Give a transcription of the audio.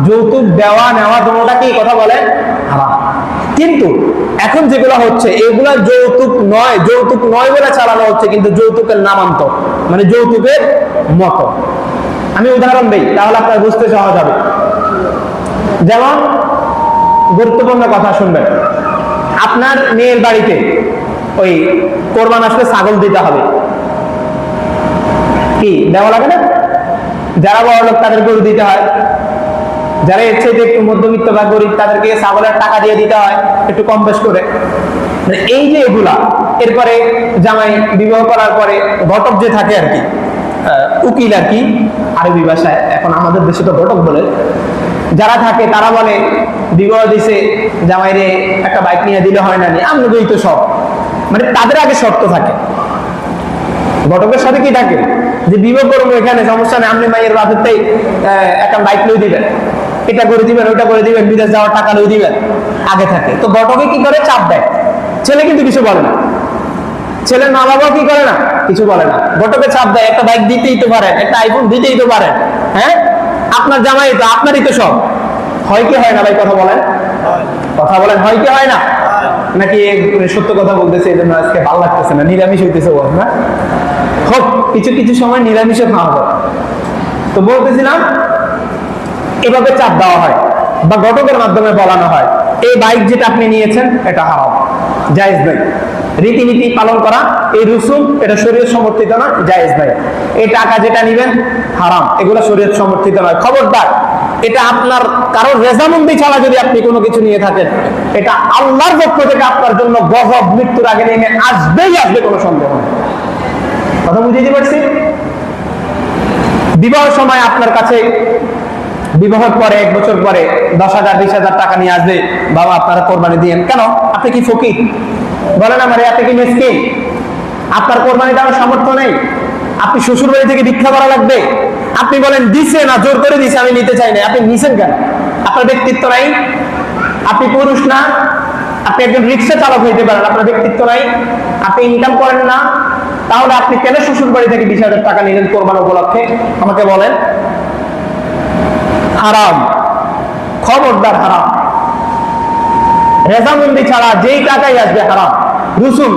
যৌতুক দেওয়া নেওয়া দুটোটা কি কথা বলেন হারাম। কিন্তু এখন যেগুলো হচ্ছে এগুলা যৌতুক নয় বলে চালানো হচ্ছে, কিন্তু যৌতুকের নামান্তর, মানে যৌতুকের মতো। আমি উদাহরণ দিই তাহলে আপনার বুঝতে সহজ হবে। যেমন গুরুত্বপূর্ণ কথা শুনবেন, আপনার মেয়ের বাড়িতে ওই কোরবান আসলে ছাগল দিতে হবে, কি দেওয়া লাগে না? যারা বড় লোক তাদের গরু দিতে হয়, যারা এর চাইতে একটু মধ্যবিত্ত বা গরিব তাদেরকে ছাগলের টাকা দিয়ে দিতে হয় একটু কম বেশ করে। এই যে এগুলা, এরপরে জামাই বিবাহ করার পরে ঘটক যে থাকে আর কি, উকিল আর কি আরবি ভাষায়, এখন আমাদের দেশে তো ঘটক বলে, যারা থাকে তারা বলে বিবাহ দিছে জামাইরে একটা বাইক নিয়ে দিলে হয় না, আমরা তো সব, মানে তাদের আগে শর্ত থাকে। ঘটকের সাথে কি থাকে যে বিবাহ করবো এখানে সমস্যা নেই, আপনি মাইয়ের বাপেরটাই একটা বাইক লই দিবেন, এটা করে দিবেন ওটা করে দিবেন, বিদেশ যাওয়ার টাকা লই দিবেন, আগে থাকে। তো ঘটকে কি করে চাপ দেয়, ছেলে কিন্তু কিছু বলে না, ছেলের মা বাবাও কি করে না, কিছু বলে না, ঘটকে চাপ দেয় একটা বাইক দিতেই তো পারেন, একটা আইফোন দিতেই তো পারেন, হ্যাঁ আপনার জামাই তো আপনারই তো সব। হয় কি হয় না ভাই, কথা বলেন, কথা বলেন, হয় কি হয় না? নাকি সত্য কথা বলতেছে এই জন্য আজকে ভালো লাগতেছে না, নিরামিষ হইতেছে বল না, হোক কিছু কিছু সময় নিরামিষও খাওয়া হয়। তো বলতেছিলাম এভাবে চাপ দেওয়া হয় বা ঘটকের মাধ্যমে বলানো হয় এই বাইক যেটা আপনি নিয়েছেন এটা হারাম, জায়েজ নয়। রীতিনীতি পালন করা, এই রসুম এটা শরীয়ত সমর্থিত না, জায়েজ নয়। এই টাকা যেটা নিবেন হারাম, এগুলো শরীয়ত সমর্থিত নয়। খবরদার, এটা আপনার কারো রেজামন্দি ছাড়া যদি আপনি কোনো কিছু নিয়ে থাকেন, এটা আল্লাহর পক্ষ থেকে আপনার জন্য গজব মৃত্যুর আগে নেমে আসবেই আসবে, কোনো সন্দেহ নেই। কথা বুঝিয়ে পারছি? বিবাহের সময় আপনার কাছে বিবাহের পরে 1 বছর পরে 10,000 20,000 টাকা নিয়ে আসবে, বাবা আপনারা কোরবানি দিয়েন। কেন? আপনি কি ফকির? বলেন আমার, আপনি কি মিসকিন? আপনার কোরবানি দেওয়ার সামর্থ্য নেই? আপনি শ্বশুর বাড়ি থেকে ভিক্ষা করা লাগবে? আপনি বলেন দিছে না, জোর করে দিছে, আমি নিতে চাই না। আপনি নিছেন কেন? আপনার ব্যক্তিত্ব নাই? আপনি পুরুষ না? আপনি একজন রিক্সা চালক হইতে পারেন, আপনার ব্যক্তিত্ব নাই? আপনি ইনকাম করেন না? তাহলে আপনি কেন শ্বশুর বাড়ি থেকে 20,000 টাকা নিলেন কোরবান উপলক্ষে? আমাকে বলেন। হারাম, খবরদার হারাম। রেজামন্দি ছাড়া যেই টাকাই আসবে হারাম। রসুম